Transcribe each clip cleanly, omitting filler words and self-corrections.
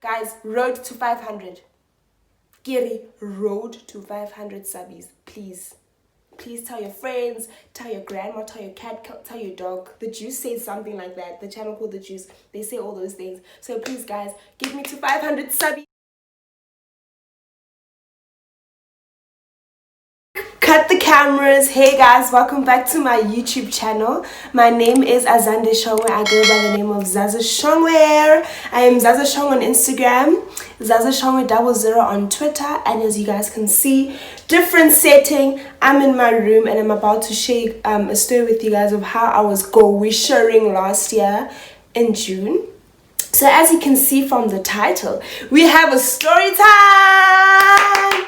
Guys, road to 500. Giri, road to 500 subbies. Please. Please tell your friends, tell your grandma, tell your cat, tell your dog. The Juice says something like that. The channel called The Juice. They say all those things. So please, guys, get me to 500 subbies. Cut the cameras. Hey guys, welcome back to my YouTube channel. My name is Azande Shongwe. I go by the name of Azande Shongwe. I am Azande Shongwe on Instagram, Azande Shongwe 00 on Twitter, and as you guys can see, different setting. I'm in my room and I'm about to share a story with you guys of how I was go-wishering last year in June. So as you can see from the title, we have a story time.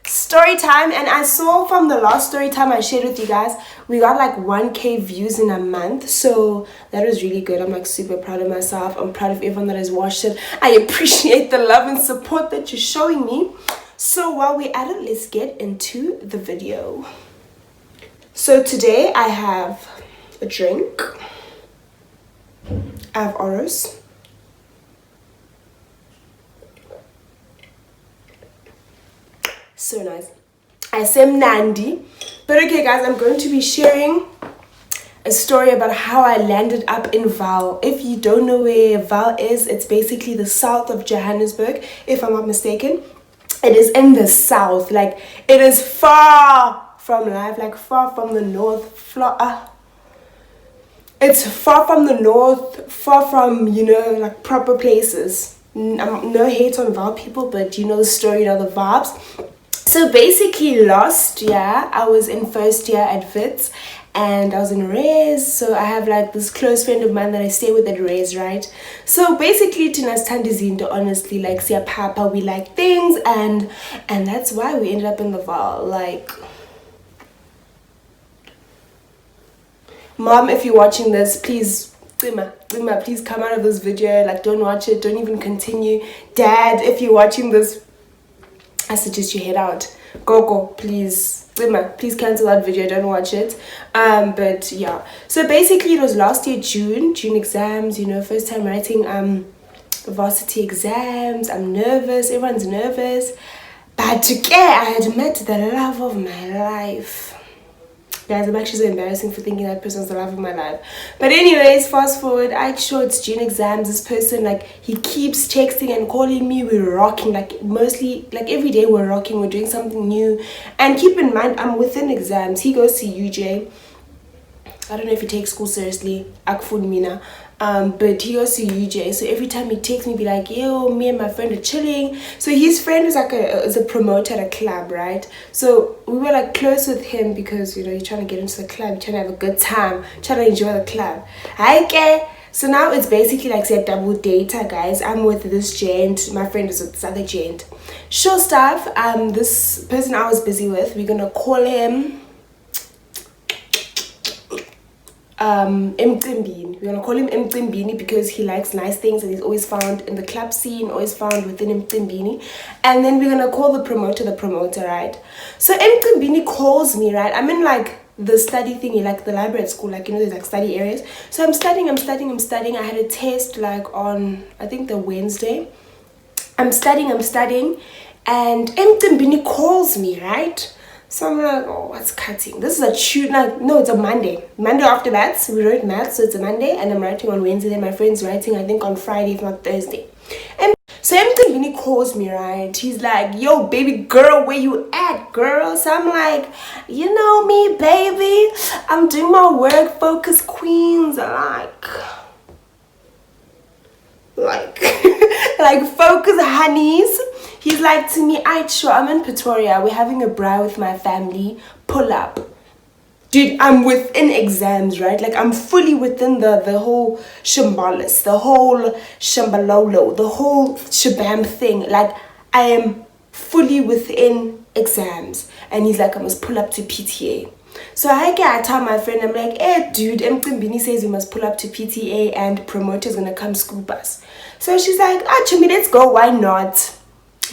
Story time. And I saw from the last story time I shared with you guys, we got like 1k views in a month, so that was really good. I'm like super proud of myself. I'm proud of everyone that has watched it. I appreciate the love and support that you're showing me. So while we're at it, let's get into the video. So today I have a drink, I have Oros, so nice. I say Nandi. But okay guys, I'm going to be sharing a story about how I landed up in VAAL. If you don't know where VAAL is, it's basically the south of Johannesburg, if I'm not mistaken. It is in the south, like it is far from life, like far from the north. It's far from the north, far from, you know, like proper places. No hate on VAAL people, but you know the story, you know the vibes. So basically last year I was in first year at Wits and I was in Res. So I have like this close friend of mine that I stay with at Res, right? So basically Tina's Tandizinto, honestly, like Siya Papa, we like things, and that's why we ended up in the VAAL. Like, Mom, if you're watching this, please please come out of this video. Like, don't watch it, don't even continue. Dad, if you're watching this, I suggest you head out. Go, please. Please cancel that video, don't watch it. But yeah. So basically it was last year, June exams, you know, first time writing varsity exams. I'm nervous, everyone's nervous. But today I had met the love of my life. Guys, I'm actually so embarrassing for thinking that person's the love of my life. But anyways, fast forward, it's June exams. This person, like, he keeps texting and calling me. We're rocking, like, mostly, like, every day we're rocking. We're doing something new. And keep in mind, I'm within exams. He goes to UJ. I don't know if he takes school seriously. Akfun Mina. But he goes to UJ. So every time he texts me, be like, yo, me and my friend are chilling. So his friend is like is a promoter at a club, right? So we were like close with him because, you know, you're trying to get into the club, you're trying to have a good time, trying to enjoy the club. Okay. So now it's basically like say double data, guys. I'm with this gent, my friend is with this other gent. Sure stuff. This person I was busy with, we're gonna call him Mcimbini. We're gonna call him Mcimbini because he likes nice things and he's always found in the club scene, always found within Mcimbini. And then we're gonna call the promoter, right? So Mcimbini calls me, right? I'm in like the study thingy, like the library at school, like, you know, there's like study areas. So I'm studying. I had a test like on, I think, the Wednesday. I'm studying, and Mcimbini calls me, right? So I'm like, oh, what's cutting? This is a Tuesday. Like, no, it's a Monday. Monday after that, so we wrote maths, so it's a Monday, and I'm writing on Wednesday. Then my friend's writing, I think, on Friday, if not Thursday. And so Mcimbini calls me, right? He's like, yo, baby girl, where you at, girl? So I'm like, you know me, baby. I'm doing my work, focus, queens. Like focus, honeys. He's like to me, sure, I'm in Pretoria, we're having a braai with my family, pull up. Dude, I'm within exams, right? Like, I'm fully within the whole shambalis, the whole shambalolo, the whole shabam thing. Like, I am fully within exams. And he's like, I must pull up to PTA. So I tell my friend, I'm like, hey dude, Mcimbini says we must pull up to PTA and promoter's gonna come scoop us. So she's like, Chumi, let's go, why not?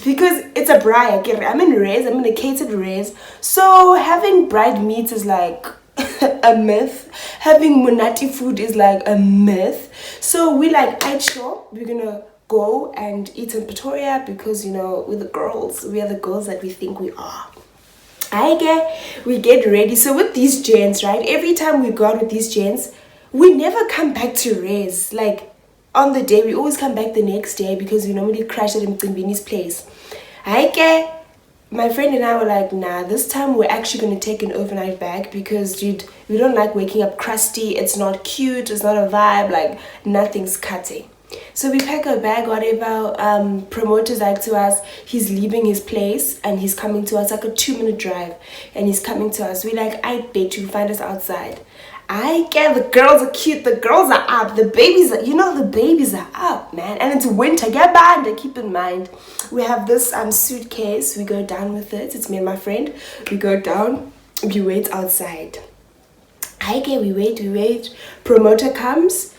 Because it's a bride. I'm in Res, I'm in a catered Res. So having bride meat is like a myth. Having Munati food is like a myth. So we like, sure, we're gonna go and eat in Pretoria because, you know, we're the girls. We are the girls that we think we are. We get ready. So with these gents, right, every time we go out with these gents, we never come back to res. Like, on the day, we always come back the next day because we normally crash at Mcimbini's place. My friend and I were like, nah, this time we're actually going to take an overnight bag because, dude, we don't like waking up crusty. It's not cute. It's not a vibe. Like, nothing's cutting. So we pack a bag, whatever. Promoter's like to us, he's leaving his place and he's coming to us, like a 2-minute drive. And he's coming to us. We're like, I bet you find us outside. The girls are cute. The girls are up. The babies are, the babies are up, man. And it's winter. Get banned. Keep in mind, we have this suitcase. We go down with it. It's me and my friend. We go down. We wait outside. We wait. Promoter comes.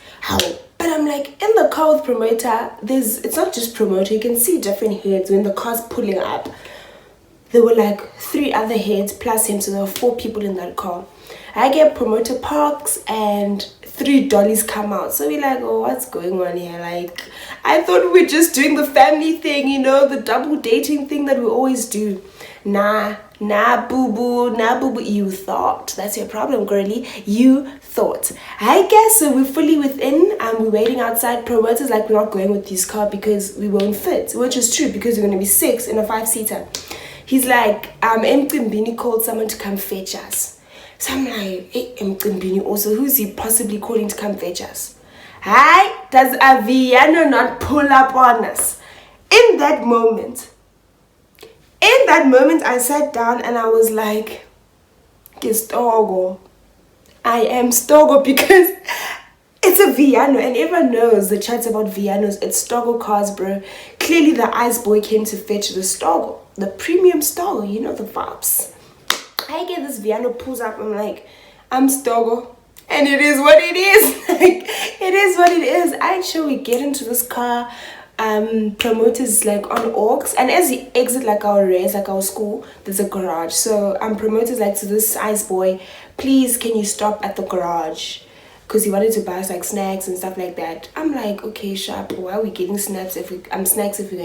But I'm like, in the car with promoter, it's not just promoter. You can see different heads when the car's pulling up. There were like 3 other heads plus him. So there were 4 people in that car. Promoter parks and 3 dollies come out. So we're like, oh, what's going on here? Like, I thought we were just doing the family thing, the double dating thing that we always do. Nah, boo-boo. You thought. That's your problem, girlie. You thought. So we're fully within. We're waiting outside. Promoter's like, we're not going with this car because we won't fit. Which is true because we're going to be 6 in a 5-seater. He's like, Mcimbini called someone to come fetch us. So I'm like, hey, Mcimbini also, who's he possibly calling to come fetch us? Does a Viano not pull up on us? In that moment, I sat down and I was like, Stogo. I am Stogo because it's a Viano and everyone knows the chats about Vianos. It's Stogo cars, bro. Clearly the ice boy came to fetch the Stogo, the premium Stogo, the vibes. This Viano pulls up. I'm like, I'm Stogo. And it is what it is. Like, it is what it is. We get into this car. Promoters like on Orcs. And as you exit like our res, like our school, there's a garage. So promoters like to this ice boy, please can you stop at the garage? Because he wanted to buy us like snacks and stuff like that. I'm like, okay, sharp. Why are we getting snacks if we're going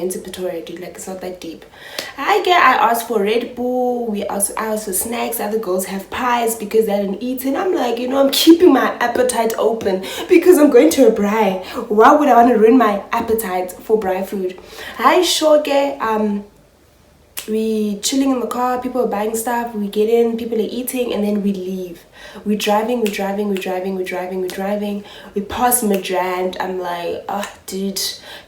to Pretoria, dude? Like, it's not that deep. I asked for Red Bull. I asked for snacks. Other girls have pies because they hadn't eaten. I'm like, I'm keeping my appetite open because I'm going to a braai. Why would I want to ruin my appetite for braai food? We chilling in the car, people are buying stuff, we get in, people are eating, and then we leave. We're driving. We pass Midrand. I'm like, oh, dude,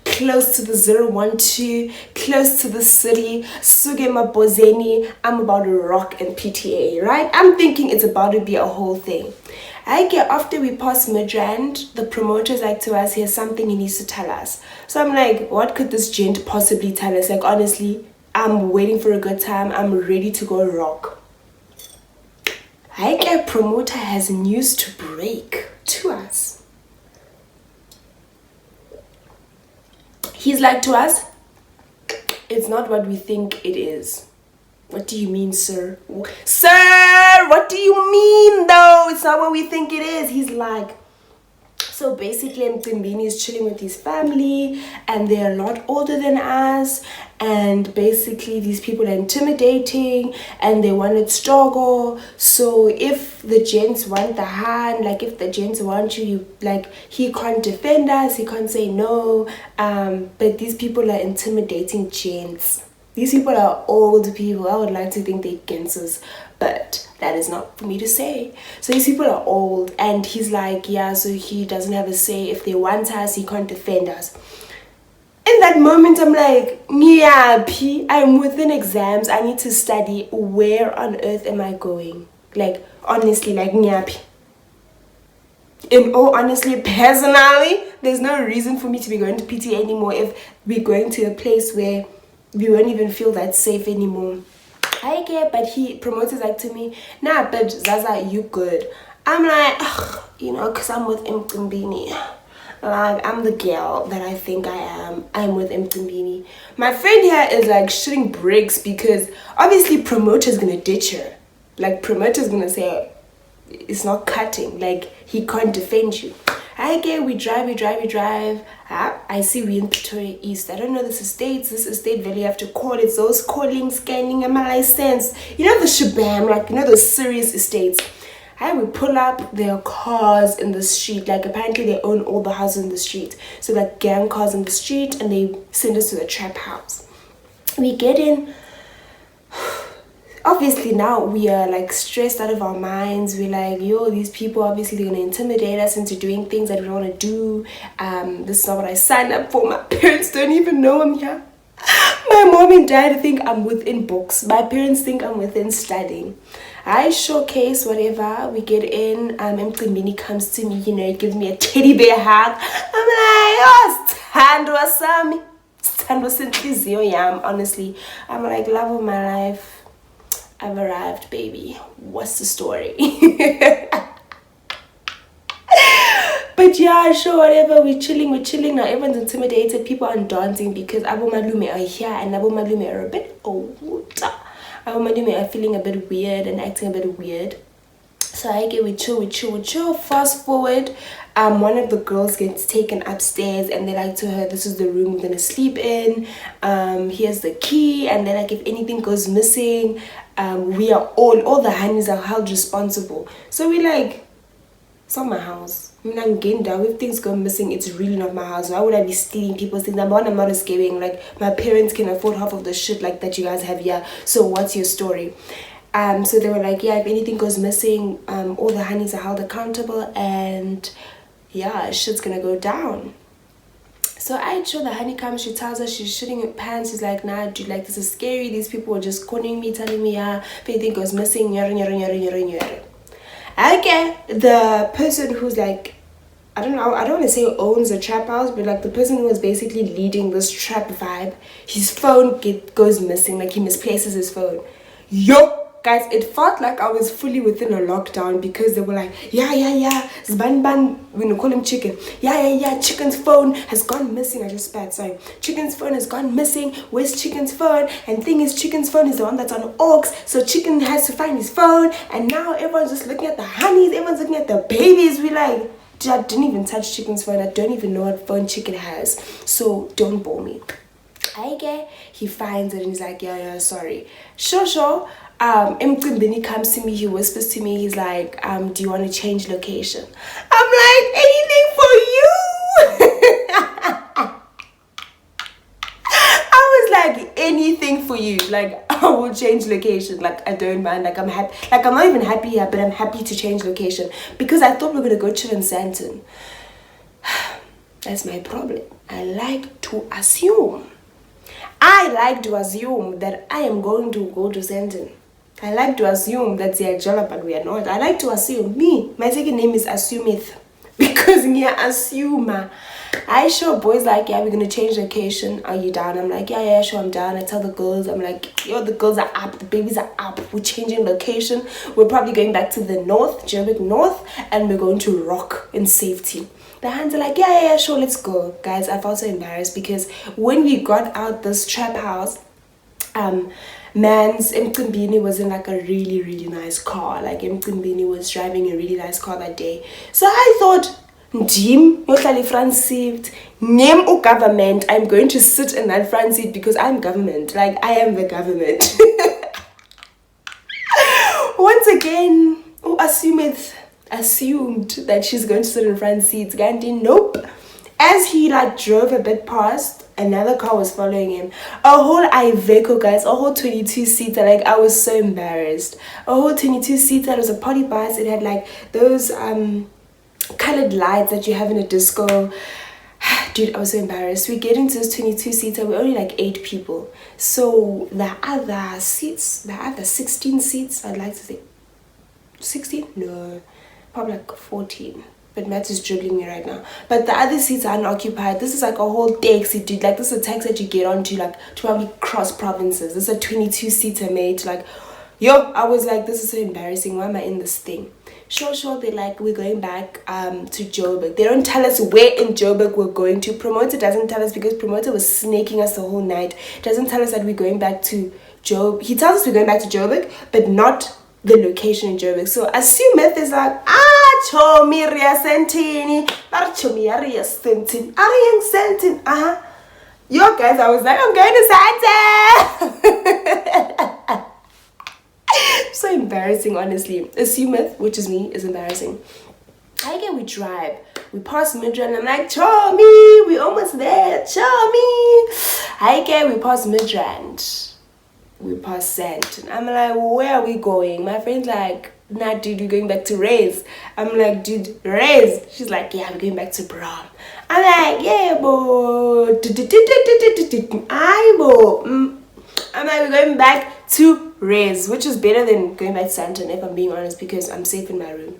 close to the 012, close to the city, Sugema Bozeni. I'm about to rock in PTA, right? I'm thinking it's about to be a whole thing. After we pass Midrand, the promoter's like to us, here's something he needs to tell us. So I'm like, what could this gent possibly tell us? Like, honestly, I'm waiting for a good time. I'm ready to go rock. Promoter has news to break to us. He's like to us, it's not what we think it is. What do you mean, sir? Sir, what do you mean though? It's not what we think it is. He's like, so basically Mcimbini is chilling with his family and they're a lot older than us, and basically these people are intimidating and they wanted struggle. So if the gents want the hand, like if the gents want you, like he can't defend us, he can't say no, but these people are intimidating gents. These people are old people. I would like to think they're gangsters, but that is not for me to say. So these people are old, and he's like, yeah, so he doesn't have a say. If they want us, he can't defend us. In that moment, I'm like, Nyapi, I'm within exams. I need to study. Where on earth am I going? Like, honestly, like, Nyapi. In all honesty, personally, there's no reason for me to be going to PTA anymore if we're going to a place where we won't even feel that safe anymore. I get, but he promoters like to me, nah, babe, Zaza, you good. I'm like, ugh, because I'm with Mcimbini. Like, I'm the girl that I think I am. I'm with Mcimbini. My friend here is like shooting bricks because obviously promoter's gonna ditch her. Like, promoter's gonna say, it's not cutting. Like, he can't defend you. We drive. I see we in Pretoria East. I don't know this estate value. You have to call it. Those calling, scanning, and my license. You know the shabam, like, you know, those serious estates. We pull up, there are cars in the street. Like, apparently they own all the houses in the street. So, like, gang cars in the street, and they send us to the trap house. We get in. Obviously now we are like stressed out of our minds. We're like, yo, these people obviously they're gonna intimidate us into doing things that we don't want to do. This is not what I signed up for. My parents don't even know I'm here. My mom and dad think I'm within books. My parents think I'm within studying. I showcase whatever. We get in. Mini comes to me, you know, he gives me a teddy bear hug. I'm like, oh, stand sami. Stand was honestly. I'm like, love of my life. I've arrived, baby. What's the story? But yeah, sure, whatever. We're chilling now. Everyone's intimidated. People are dancing because Abu Malume are here and Abu Malume are a bit old. Abu Malume are feeling a bit weird and acting a bit weird. So we chill. Fast forward, one of the girls gets taken upstairs and they're like to her, this is the room we're gonna sleep in. Here's the key, and then like if anything goes missing, we are all the honeys are held responsible. So we like, it's not my house. I'm getting down. If things go missing, it's really not my house. Why would I be stealing people's things? I'm not escaping. Like, my parents can afford half of the shit like that you guys have here. So what's your story? So they were like, yeah, if anything goes missing, all the honeys are held accountable, and yeah, shit's gonna go down. So I show the honey comes, she tells us she's shitting her pants. She's like, nah, dude, like, this is scary. These people are just calling me, telling me, yeah, if anything goes missing, okay, the person who's like, I don't want to say owns a trap house, but like the person who was basically leading this trap vibe, his phone goes missing. Like, he misplaces his phone. Yo, guys, it felt like I was fully within a lockdown, because they were like, yeah, Zban, we're gonna call him Chicken. Yeah, Chicken's phone has gone missing. I just spat, sorry. Chicken's phone has gone missing. Where's Chicken's phone? And thing is, Chicken's phone is the one that's on aux, so Chicken has to find his phone. And now everyone's just looking at the honeys, everyone's looking at the babies. We like, I didn't even touch Chicken's phone. I don't even know what phone Chicken has, so don't bore me. Okay, he finds it and he's like, yeah, sorry. Sure. Mcimbini comes to me, he whispers to me, he's like, do you want to change location? I'm like, anything for you. I was like, anything for you. Like, I will change location. Like, I don't mind. Like, I'm happy. Like, I'm not even happy here, but I'm happy to change location, because I thought we were going to go chill in Sandton. That's my problem. I like to assume that I am going to go to Sandton. I like to assume that they are Jala, but we are not. I like to assume. My second name is Assumeth, because I assume. I show boys like, yeah, we're gonna change location. Are you down? I'm like, yeah, sure, I'm down. I tell the girls, I'm like, yo, the girls are up, the babies are up. We're changing location. We're probably going back to the north, Joburg North, and we're going to rock in safety. The hands are like, yeah, sure, let's go. Guys, I felt so embarrassed, because when we got out this trap house, man's Mcimbini was in like a really, really nice car. Like, Mcimbini was driving a really nice car that day. So I thought, Jim, yohlala front seat, name or government, I'm going to sit in that front seat because I'm government. Like, I am the government. Once again, assumed that she's going to sit in front seats. Gandhi, nope. As he like drove a bit past, another car was following him. A whole Iveco, guys, a whole 22-seater. Like, I was so embarrassed. A whole 22-seater. It was a party bus. It had like those colored lights that you have in a disco. Dude, I was so embarrassed. We get into this 22-seater. We're only like 8 people. So the other 16 seats, I'd like to say 16? No, probably like 14. But Matt is dribbling me right now. But the other seats are unoccupied. This is like a whole taxi, dude. Like, this is a taxi that you get onto, like, to probably cross provinces. This is a 22-seater, mate. Like, yo, I was like, this is so embarrassing. Why am I in this thing? Sure, they're like, we're going back to Joburg. They don't tell us where in Joburg we're going to. Promoter doesn't tell us, because Promoter was snaking us the whole night. Doesn't tell us that we're going back to Joburg. He tells us we're going back to Joburg, but not the location in Joburg. So Assumeth is like, chomi ria sentini, bar chomi ria sentin, ariang sentin. Yo guys, I was like, I'm going to Santa. So embarrassing, honestly. Assumeth, which is me, is embarrassing. I get we drive. We pass Midrand. I'm like, Chomi, we almost there. Chomi. I get we pass Midrand. We pass Sant. I'm like, where are we going? My friend's like, nah, dude, we're going back to Reyes. I'm like, dude, Reyes. She's like, yeah, we're going back to Bram. I'm like, yeah, bo. I'm like, we're going back to Reyes, which is better than going back to Santon, if I'm being honest, because I'm safe in my room.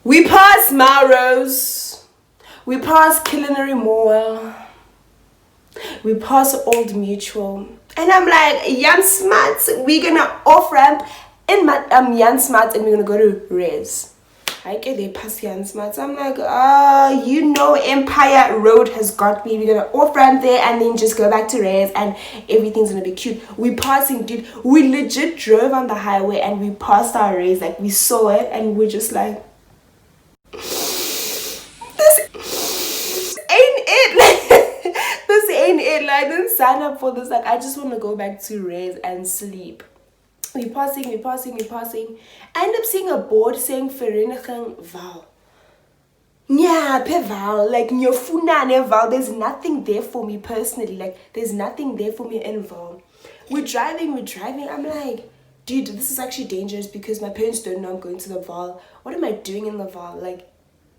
We pass Melrose. We pass Culinary Mall. We pass Old Mutual. And I'm like, Jan Smart, we're gonna off-ramp in Jan Smart and we're gonna go to Reyes. I get they pass Jan Smart. I'm like, you know, Empire Road has got me. We're gonna off-ramp there and then just go back to Reyes and everything's gonna be cute. We passing, dude. We legit drove on the highway and we passed our Reyes. Like, we saw it and we're just like, this ain't it. This ain't it. Like, I didn't sign up for this. Like, I just want to go back to Reyes and sleep. We passing. I end up seeing a board saying Vereniging VAAL. Yeah, pe VAAL. Like, Nyofuna VAAL. There's nothing there for me personally. Like, there's nothing there for me in VAAL. We're driving. I'm like, dude, this is actually dangerous because my parents don't know I'm going to the VAAL. What am I doing in the VAAL? Like,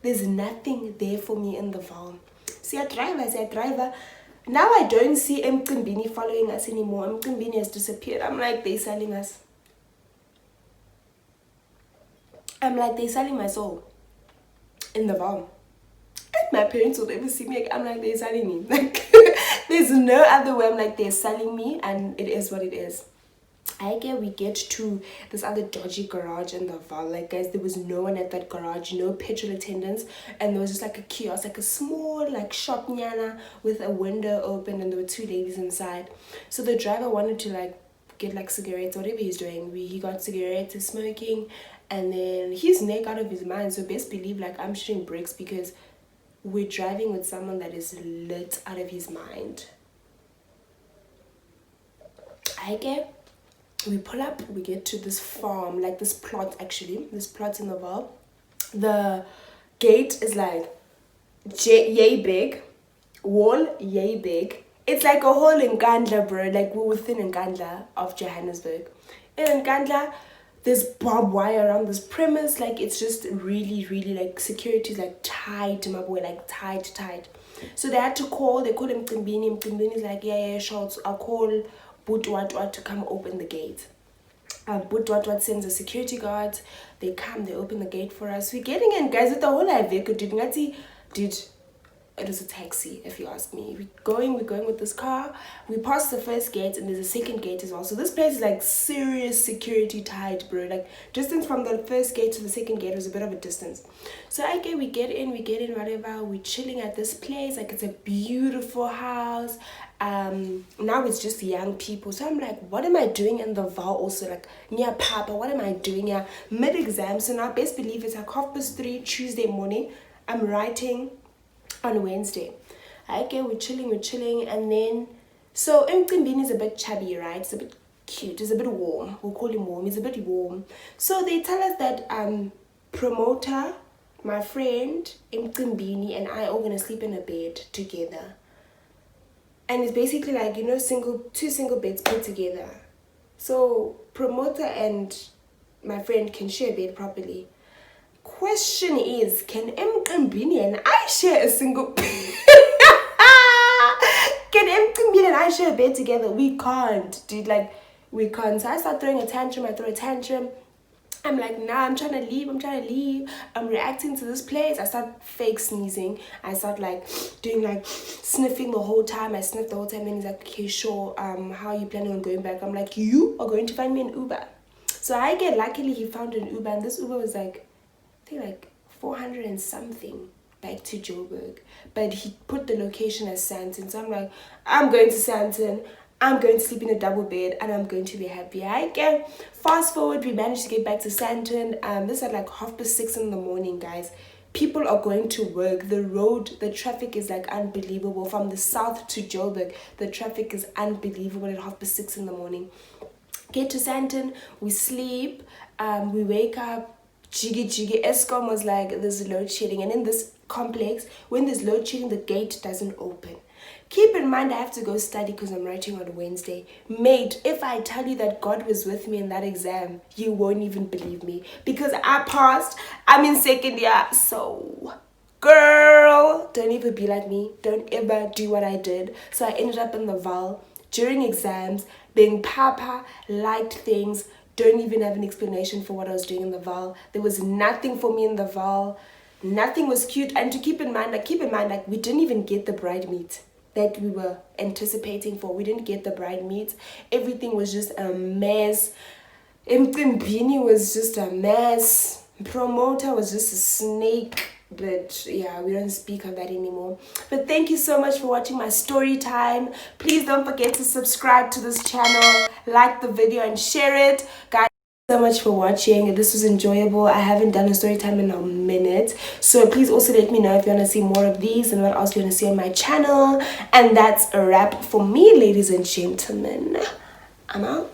there's nothing there for me in the VAAL. See a driver. Now I don't see Mqimbini following us anymore. Mqimbini has disappeared. I'm like, they're selling us. I'm like, they're selling my soul in the VAAL. And my parents will never see me. I'm like, they're selling me. Like, there's no other way. I'm like, they're selling me and it is what it is. We get to this other dodgy garage in the VAAL. Like, guys, there was no one at that garage, no petrol attendants, and there was just like a kiosk, like a small like shop nyana with a window open, and there were two ladies inside. So the driver wanted to like get like cigarettes, whatever he's doing. He got cigarettes, he's smoking, and then his neck out of his mind. So best believe like I'm shooting bricks because we're driving with someone that is lit out of his mind. We pull up, we get to this farm, like this plot actually. This plot in the VAAL. The gate is like yay big, wall yay big. It's like a hole in Nkandla, bro. Like, we're within Nkandla of Johannesburg. In Nkandla, there's barbed wire around this premise. Like, it's just really, really like security is like tight, my boy, like tight. So they had to call. They called him Mqimbini. Mqimbini's like, yeah, shots. I'll call Butwatwat to come open the gate. Butwatwat sends a security guard. They come, they open the gate for us. We're getting in, guys, with the whole vehicle. Dude, it was a taxi, if you ask me. We're going with this car. We pass the first gate and there's a second gate as well. So this place is like serious security tight, bro. Like, distance from the first gate to the second gate was a bit of a distance. So we get in, whatever. We're chilling at this place. Like, it's a beautiful house. Now it's just young people. So I'm like, what am I doing in the VAAL also? Like, near Papa, what am I doing here? Mid-exam. So now best believe it's like 3:30 Tuesday morning. I'm writing on Wednesday. We're chilling, and then so Mqimbini is a bit chubby, right? It's a bit cute, it's a bit warm. We'll call him warm. He's a bit warm. So they tell us that promoter, my friend Mqimbini, and I are gonna sleep in a bed together. And it's basically like, you know, two single beds put together. So promoter and my friend can share a bed properly. Question is, can Mqimbini and I share a single bed? Can Mqimbini and I share a bed together? We can't, dude. Like, we can't. So I start throwing a tantrum. I throw a tantrum. I'm like, nah, I'm trying to leave. I'm reacting to this place. I start fake sneezing. I start like doing like sniffing the whole time. I sniff the whole time, and he's like, okay, sure. How are you planning on going back? I'm like, you are going to find me an Uber. So luckily he found an Uber, and this Uber was like, I think like 400 and something back to Joburg. But he put the location as Sandton. So I'm like, I'm going to Sandton. I'm going to sleep in a double bed and I'm going to be happy. Okay, fast forward, we managed to get back to Sandton. This at like 6:30 in the morning, guys. People are going to work. The traffic is like unbelievable. From the south to Joburg, the traffic is unbelievable at 6:30 in the morning. Get to Sandton, we sleep, we wake up, jiggy. Eskom was like, there's load shedding. And in this complex, when there's load shedding, the gate doesn't open. Keep in mind, I have to go study because I'm writing on Wednesday. Mate, if I tell you that God was with me in that exam, you won't even believe me. Because I passed, I'm in second year. So, girl, don't ever be like me. Don't ever do what I did. So I ended up in the VAAL during exams, being papa, liked things, don't even have an explanation for what I was doing in the VAAL. There was nothing for me in the VAAL. Nothing was cute. And to keep in mind, like we didn't even get the bridesmaids that we were anticipating for. We didn't get the bridesmaids. Everything was just a mess. Mpimbini was just a mess. Promoter was just a snake. But yeah, we don't speak of that anymore. But thank you so much for watching my story time. Please don't forget to subscribe to this channel, like the video and share it. Guys, so much for watching. This was enjoyable. I haven't done a story time in a minute, so please also let me know if you want to see more of these and what else you want to see on my channel. And that's a wrap for me, ladies and gentlemen. I'm out.